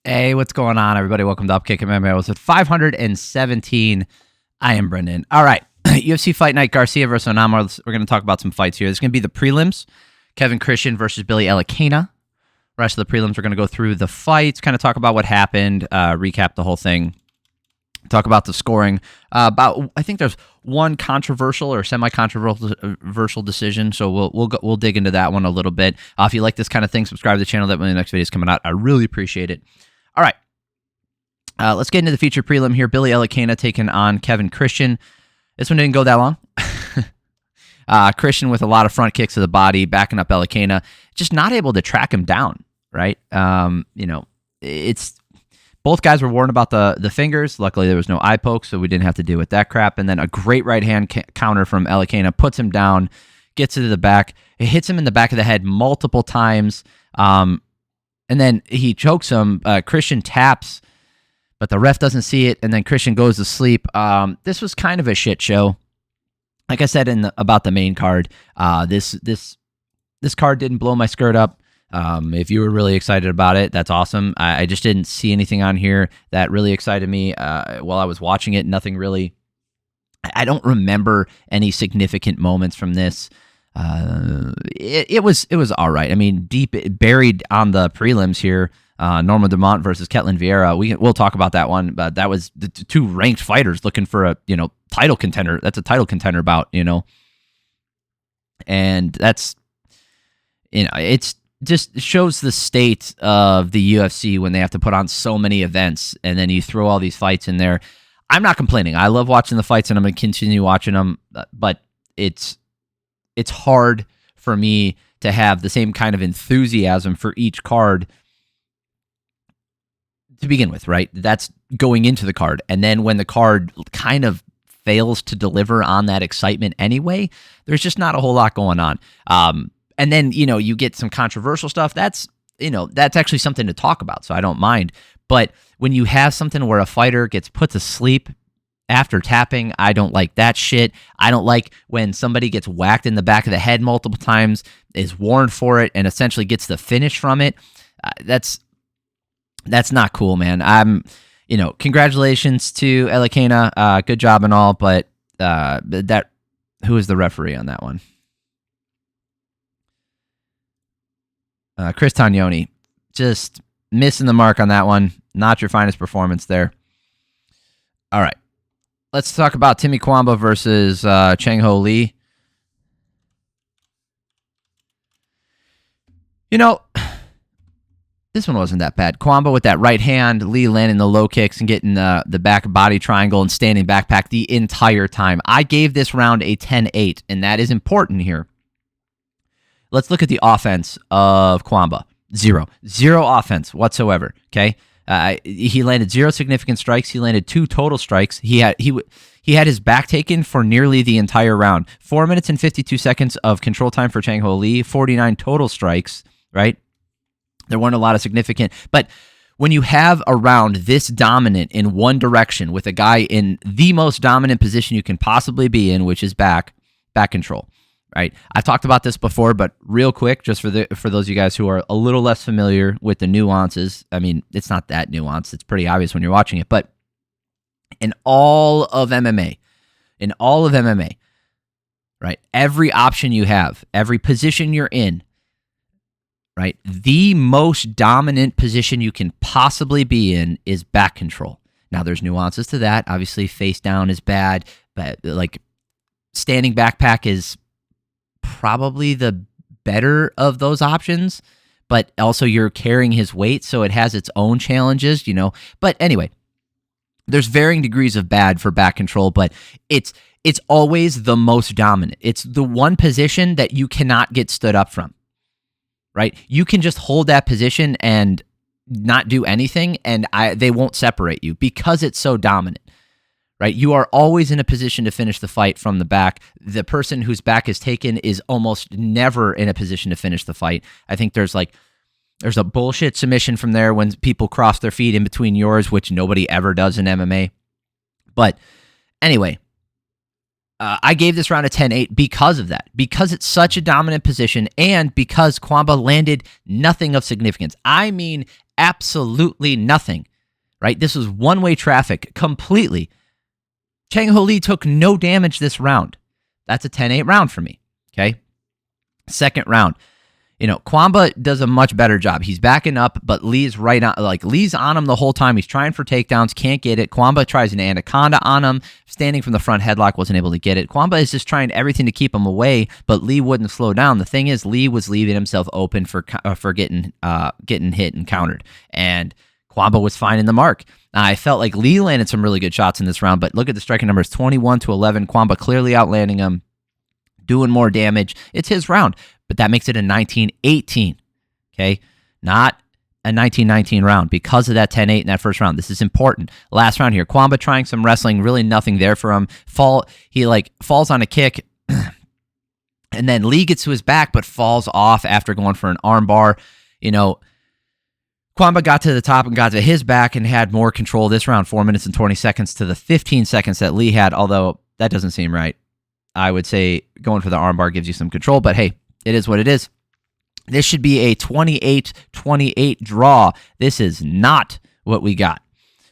Hey, what's going on, everybody? Welcome to Upkick MMA. I was at 517. I am Brendan. All right, UFC Fight Night, Garcia versus Onama. We're going to talk about some fights here. There's going to be the prelims, Kevin Christian versus Billy Elekana. Rest of the prelims, we're going to go through the fights, kind of talk about what happened, recap the whole thing, talk about the scoring. I think there's one controversial or semi-controversial decision, so we'll dig into that one a little bit. If you like this kind of thing, subscribe to the channel. That when the next video is coming out, I really appreciate it. All right, let's get into the feature prelim here. Billy Elekana taking on Kevin Christian. This one didn't go that long. Christian with a lot of front kicks to the body, backing up Elekana, just not able to track him down, right? It's both guys were warned about the fingers. Luckily, there was no eye poke, so we didn't have to deal with that crap. And then a great right hand counter from Elekana puts him down, gets to the back. It hits him in the back of the head multiple times. And then he chokes him. Christian taps, but the ref doesn't see it, and then Christian goes to sleep. This was kind of a shit show. Like I said about the main card, this card didn't blow my skirt up. If you were really excited about it, that's awesome. I just didn't see anything on here that really excited me while I was watching it. Nothing really. I don't remember any significant moments from this. It was all right. I mean, deep buried on the prelims here. Norma Dumont versus Ketlen Vieira. We'll talk about that one, but that was the two ranked fighters looking for a title contender. That's a title contender bout, and that's it's just shows the state of the UFC when they have to put on so many events and then you throw all these fights in there. I'm not complaining. I love watching the fights and I'm going to continue watching them, but it's hard for me to have the same kind of enthusiasm for each card to begin with, right? That's going into the card. And then when the card kind of fails to deliver on that excitement anyway, there's just not a whole lot going on. And then, you get some controversial stuff. That's actually something to talk about, so I don't mind. But when you have something where a fighter gets put to sleep after tapping, I don't like that shit. I don't like when somebody gets whacked in the back of the head multiple times, is warned for it, and essentially gets the finish from it. That's not cool, man. Congratulations to Elekana. Good job and all, but who is the referee on that one? Chris Tagnoni, just missing the mark on that one. Not your finest performance there. All right. Let's talk about Timmy Cuamba versus ChangHo Lee. This one wasn't that bad. Cuamba with that right hand, Lee landing the low kicks and getting the back body triangle and standing backpack the entire time. I gave this round a 10-8, and that is important here. Let's look at the offense of Cuamba. Zero offense whatsoever, okay? He landed 0 significant strikes. He landed 2 total strikes. He had his back taken for nearly the entire round. 4 minutes and 52 seconds of control time for ChangHo Lee. 49 total strikes, right? There weren't a lot of significant. But when you have a round this dominant in one direction with a guy in the most dominant position you can possibly be in, which is back control, right? I've talked about this before, but real quick, just for those of you guys who are a little less familiar with the nuances. I mean, it's not that nuanced. It's pretty obvious when you're watching it. But in all of MMA, right, every option you have, every position you're in, right, the most dominant position you can possibly be in is back control. Now, there's nuances to that. Obviously, face down is bad, but like standing backpack is probably the better of those options, but also you're carrying his weight, so it has its own challenges, But anyway, there's varying degrees of bad for back control, but it's always the most dominant. It's the one position that you cannot get stood up from, right? You can just hold that position and not do anything, and they won't separate you because it's so dominant. Right? You are always in a position to finish the fight from the back. The person whose back is taken is almost never in a position to finish the fight. I think there's a bullshit submission from there when people cross their feet in between yours, which nobody ever does in MMA. But anyway, I gave this round a 10-8 because of that, because it's such a dominant position and because Cuamba landed nothing of significance. I mean, absolutely nothing, right? This was one-way traffic completely. ChangHo Lee took no damage this round. That's a 10-8 round for me, okay? Second round, Cuamba does a much better job. He's backing up, but Lee's right on, Lee's on him the whole time. He's trying for takedowns, can't get it. Cuamba tries an anaconda on him. Standing from the front headlock, wasn't able to get it. Cuamba is just trying everything to keep him away, but Lee wouldn't slow down. The thing is, Lee was leaving himself open for getting hit and countered, and Cuamba was finding the mark. I felt like Lee landed some really good shots in this round, but look at the striking numbers, 21-11. Cuamba clearly outlanding him, doing more damage. It's his round, but that makes it a 19-18, okay? Not a 19-19 round because of that 10-8 in that first round. This is important. Last round here, Cuamba trying some wrestling, really nothing there for him. He falls on a kick, and then Lee gets to his back, but falls off after going for an armbar. Cuamba got to the top and got to his back and had more control this round, 4 minutes and 20 seconds to the 15 seconds that Lee had, although that doesn't seem right. I would say going for the armbar gives you some control, but hey, it is what it is. This should be a 28-28 draw. This is not what we got.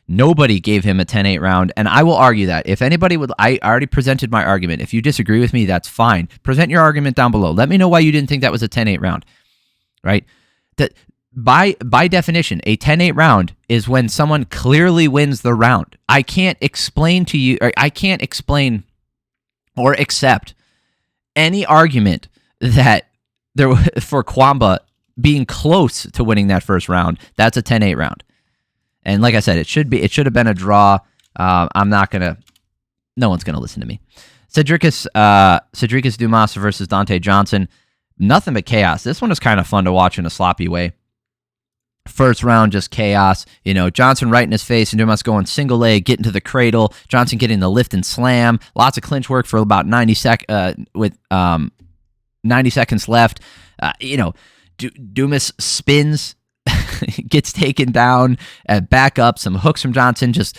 Nobody gave him a 10-8 round, and I will argue that. If anybody would, I already presented my argument. If you disagree with me, that's fine. Present your argument down below. Let me know why you didn't think that was a 10-8 round, right? That by definition, a 10-8 round is when someone clearly wins the round. I can't explain to you, or I can't explain or accept any argument that there for Cuamba being close to winning that first round. That's a 10-8 round. And like I said, it should have been a draw. No one's gonna listen to me. Sedriques Dumas versus Donte Johnson. Nothing but chaos. This one is kind of fun to watch in a sloppy way. First round, just chaos. Johnson right in his face, and Dumas going single leg, getting to the cradle. Johnson getting the lift and slam. Lots of clinch work for about 90 seconds left. Dumas spins, gets taken down, back up. Some hooks from Johnson, just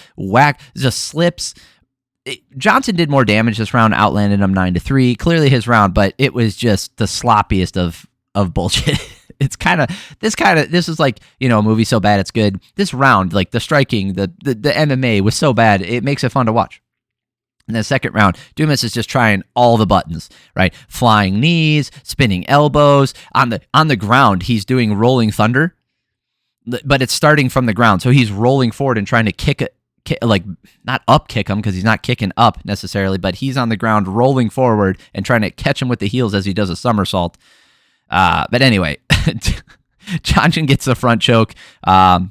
slips. Johnson did more damage this round, outlanded him 9-3. Clearly his round, but it was just the sloppiest of bullshit. This is like, a movie so bad it's good. This round, like the striking, the MMA was so bad, it makes it fun to watch. In the second round, Dumas is just trying all the buttons, right? Flying knees, spinning elbows. On the ground, he's doing rolling thunder, but it's starting from the ground. So he's rolling forward and trying to not up kick him, because he's not kicking up necessarily, but he's on the ground rolling forward and trying to catch him with the heels as he does a somersault. But anyway, Johnson gets the front choke. I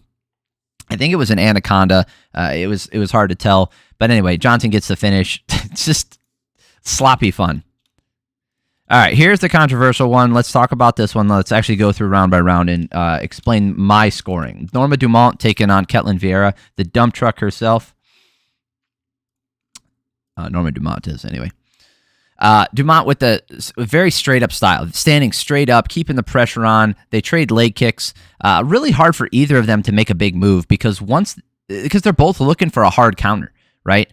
think it was an anaconda. It was hard to tell. But anyway, Johnson gets the finish. It's just sloppy fun. All right, here's the controversial one. Let's talk about this one. Let's actually go through round by round and explain my scoring. Norma Dumont taking on Ketlen Vieira, the dump truck herself. Norma Dumont is, anyway. Dumont with the very straight up style, standing straight up, keeping the pressure on. They trade leg kicks. Really hard for either of them to make a big move because they're both looking for a hard counter, right?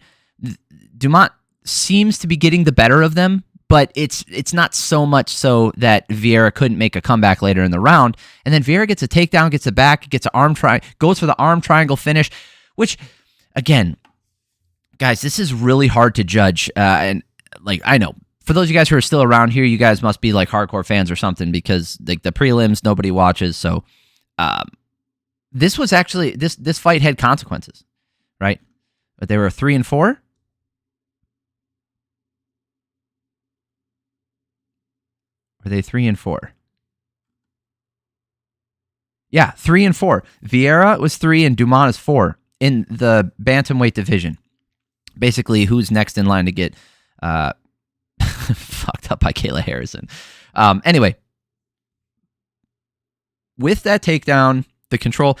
Dumont seems to be getting the better of them, but it's not so much so that Vieira couldn't make a comeback later in the round. And then Vieira gets a takedown, gets a back, gets an arm goes for the arm triangle finish, which, again, guys, this is really hard to judge. And I know for those of you guys who are still around here, you guys must be like hardcore fans or something, because like the prelims, nobody watches. So this was actually, this fight had consequences, right? But they were 3-4. Were they 3-4? Yeah, 3-4. Vieira was 3 and Dumont is 4 in the bantamweight division. Basically, who's next in line to get fucked up by Kayla Harrison. Anyway, with that takedown, the control,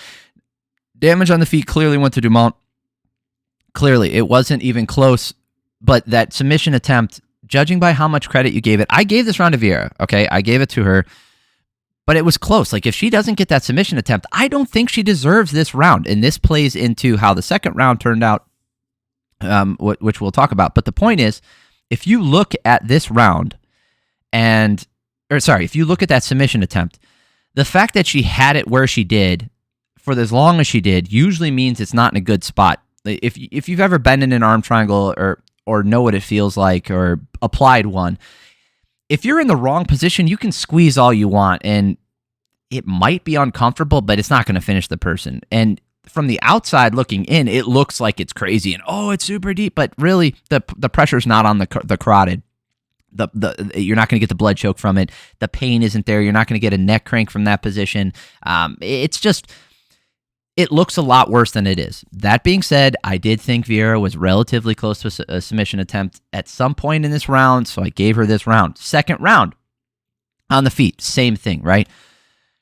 damage on the feet clearly went to Dumont. Clearly, it wasn't even close, but that submission attempt, judging by how much credit you gave it, I gave this round to Vieira, okay? I gave it to her, but it was close. Like, if she doesn't get that submission attempt, I don't think she deserves this round, and this plays into how the second round turned out, which we'll talk about. But the point is, if you look at this round, if you look at that submission attempt, the fact that she had it where she did for as long as she did usually means it's not in a good spot. If you've ever been in an arm triangle or know what it feels like or applied one, if you're in the wrong position, you can squeeze all you want and it might be uncomfortable, but it's not going to finish the person. And from the outside looking in, it looks like it's crazy and it's super deep, but really the pressure's not on the carotid. You're not going to get the blood choke from it. The pain isn't there. You're not going to get a neck crank from that position. It looks a lot worse than it is. That being said, I did think Vieira was relatively close to a submission attempt at some point in this round, so I gave her this round. Second round, on the feet, same thing, right?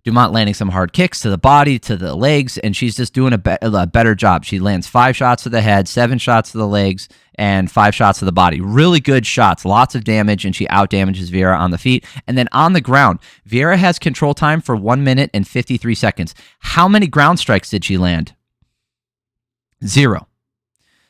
Dumont landing some hard kicks to the body, to the legs, and she's just doing a better job. She lands 5 shots to the head, 7 shots to the legs, and 5 shots to the body. Really good shots, lots of damage, and she out-damages Vieira on the feet. And then on the ground, Vieira has control time for 1 minute and 53 seconds. How many ground strikes did she land? 0.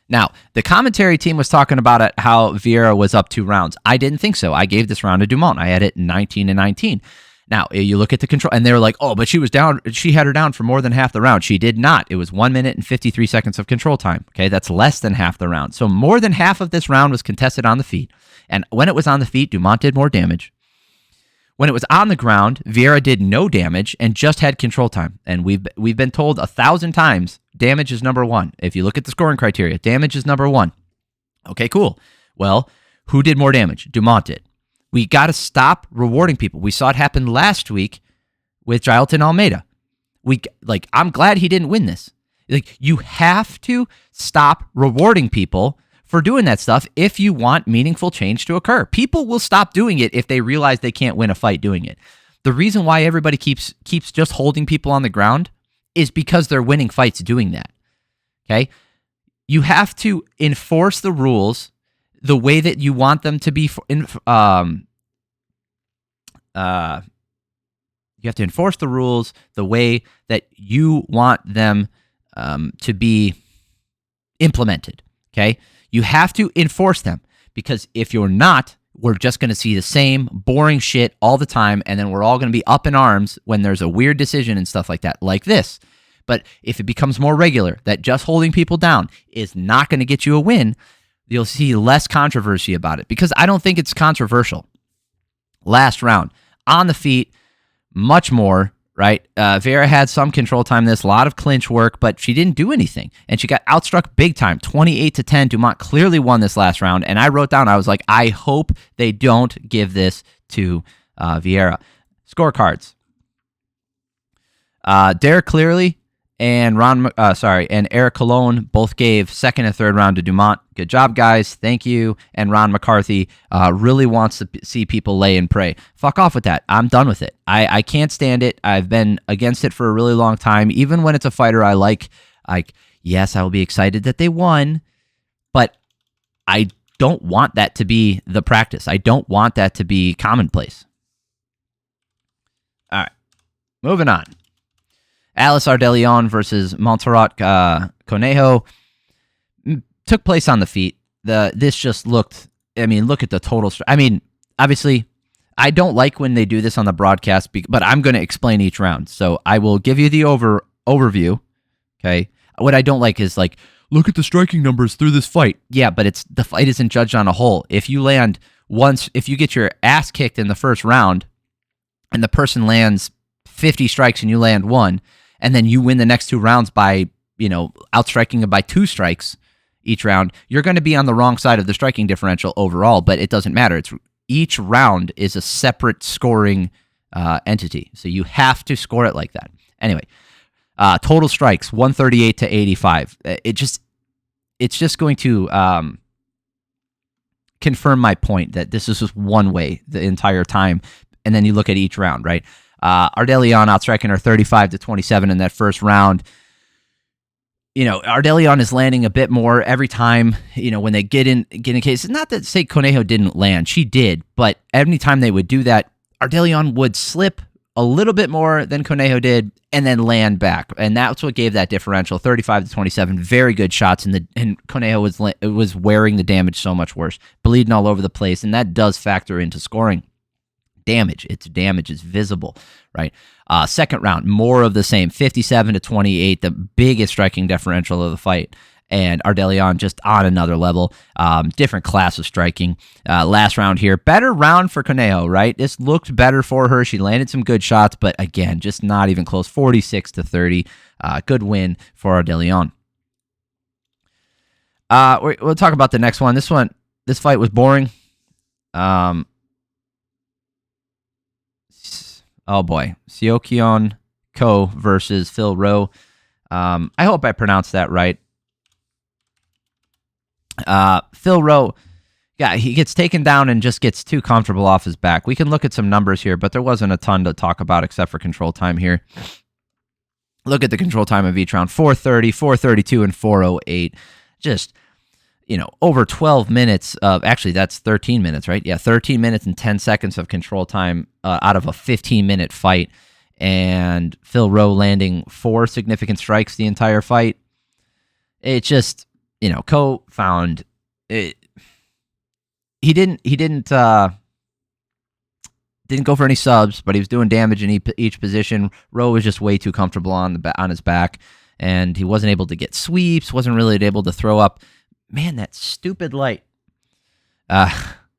Now, the commentary team was talking about it, how Vieira was up 2 rounds. I didn't think so. I gave this round to Dumont. I had it 19-19. Now, you look at the control, and they were like, but she was down. She had her down for more than half the round. She did not. It was 1 minute and 53 seconds of control time. Okay, that's less than half the round. So more than half of this round was contested on the feet. And when it was on the feet, Dumont did more damage. When it was on the ground, Vieira did no damage and just had control time. And we've been told 1,000 times, damage is number 1. If you look at the scoring criteria, damage is number 1. Okay, cool. Well, who did more damage? Dumont did. We got to stop rewarding people. We saw it happen last week with Jailton Almeida. I'm glad he didn't win this. You have to stop rewarding people for doing that stuff if you want meaningful change to occur. People will stop doing it if they realize they can't win a fight doing it. The reason why everybody keeps just holding people on the ground is because they're winning fights doing that. Okay? You have to enforce the rules the way that you want them to be. You have to enforce the rules the way that you want them to be implemented. Okay, you have to enforce them, because if you're not, we're just going to see the same boring shit all the time, and then we're all going to be up in arms when there's a weird decision and stuff like that, like this. But if it becomes more regular that just holding people down is not going to get you a win, you'll see less controversy about it, because I don't think it's controversial. Last round, on the feet, much more, right? Vieira had some control time this, a lot of clinch work, but she didn't do anything. And she got outstruck big time, 28-10. Dumont clearly won this last round. And I wrote down, I was like, I hope they don't give this to Vieira. Scorecards. Derek Clearly and Eric Colon both gave second and third round to Dumont. Good job, guys. Thank you. And Ron McCarthy really wants to see people lay and pray. Fuck off with that. I'm done with it. I can't stand it. I've been against it for a really long time. Even when it's a fighter I like, yes, I will be excited that they won, but I don't want that to be the practice. I don't want that to be commonplace. All right, moving on. Alice Ardelean versus Montserrat Conejo took place on the feet. This just looked, look at the total. Obviously, I don't like when they do this on the broadcast, but I'm going to explain each round. So I will give you the overview. Okay. What I don't like is look at the striking numbers through this fight. Yeah, but the fight isn't judged on a whole. If you get your ass kicked in the first round and the person lands 50 strikes and you land 1, and then you win the next 2 rounds by, outstriking them by 2 strikes each round, you're going to be on the wrong side of the striking differential overall, but it doesn't matter. Each round is a separate scoring entity, so you have to score it like that. Anyway, total strikes, 138-85. It's just going to confirm my point that this is just one way the entire time, and then you look at each round, right? Ardelean outstriking her 35-27 in that first round. Ardelean is landing a bit more every time, when they get in cases. Not that say Conejo didn't land. She did, but every time they would do that, Ardelean would slip a little bit more than Conejo did and then land back. And that's what gave that differential, 35-27. Very good shots, and Conejo was wearing the damage so much worse, bleeding all over the place, and that does factor into scoring. damage. It's damage is visible, right? Second round, more of the same, 57-28, the biggest striking differential of the fight. And Ardelean just on another level, different class of striking. Last round here, better round for Conejo, right? This looked better for her. She landed some good shots, but again, just not even close, 46-30. Good win for Ardelean. We'll talk about the next one. This fight was boring. Oh boy, Seokhyeon Ko versus Phil Rowe. I hope I pronounced that right. Phil Rowe, yeah, he gets taken down and just gets too comfortable off his back. We can look at some numbers here, but there wasn't a ton to talk about except for control time here. Look at the control time of each round, 4:30, 4:32, and 4:08. Just, over 12 minutes of, actually that's 13 minutes, right? Yeah, 13 minutes and 10 seconds of control time out of a 15-minute fight. And Phil Rowe landing 4 significant strikes the entire fight. It just, Ko found it. He didn't go for any subs, but he was doing damage in each position. Rowe was just way too comfortable on his back, and he wasn't able to get sweeps. Wasn't really able to throw up. Man, that stupid light.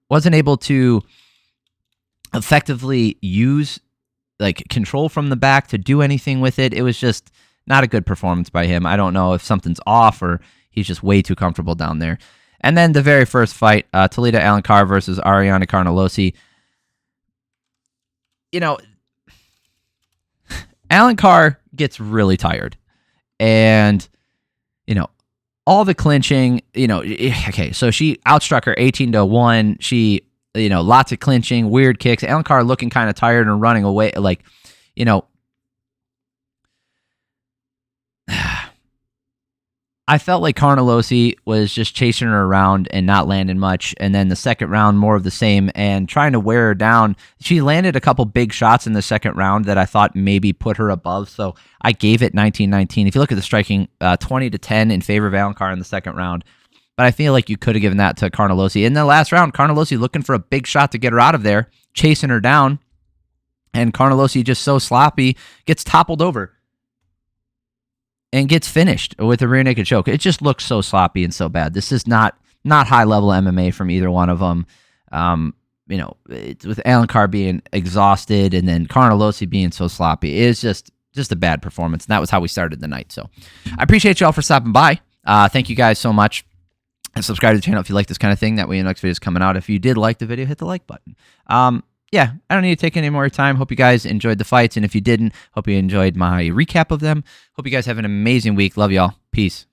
Wasn't able to effectively use control from the back to do anything with it. It was just not a good performance by him. I don't know if something's off or he's just way too comfortable down there. And then the very first fight, Talita Alencar versus Ariane Carnelossi. Alencar gets really tired. And, all the clinching, okay, so she outstruck her 18-1. She, lots of clinching, weird kicks. Alencar looking kind of tired and running away. I felt like Carnelossi was just chasing her around and not landing much. And then the second round, more of the same and trying to wear her down. She landed a couple big shots in the second round that I thought maybe put her above. So I gave it 19-19. If you look at the striking, 20-10 in favor of Alencar in the second round. But I feel like you could have given that to Carnelossi. In the last round, Carnelossi looking for a big shot to get her out of there, chasing her down. And Carnelossi just so sloppy, gets toppled over. And gets finished with a rear naked choke. It just looks so sloppy and so bad. This is not high level MMA from either one of them. It's with Alencar being exhausted and then Carnelossi being so sloppy. It's just a bad performance. And that was how we started the night. So I appreciate y'all for stopping by. Thank you guys so much. And subscribe to the channel if you like this kind of thing. That way the next video is coming out. If you did like the video, hit the like button. Yeah, I don't need to take any more time. Hope you guys enjoyed the fights. And if you didn't, hope you enjoyed my recap of them. Hope you guys have an amazing week. Love y'all. Peace.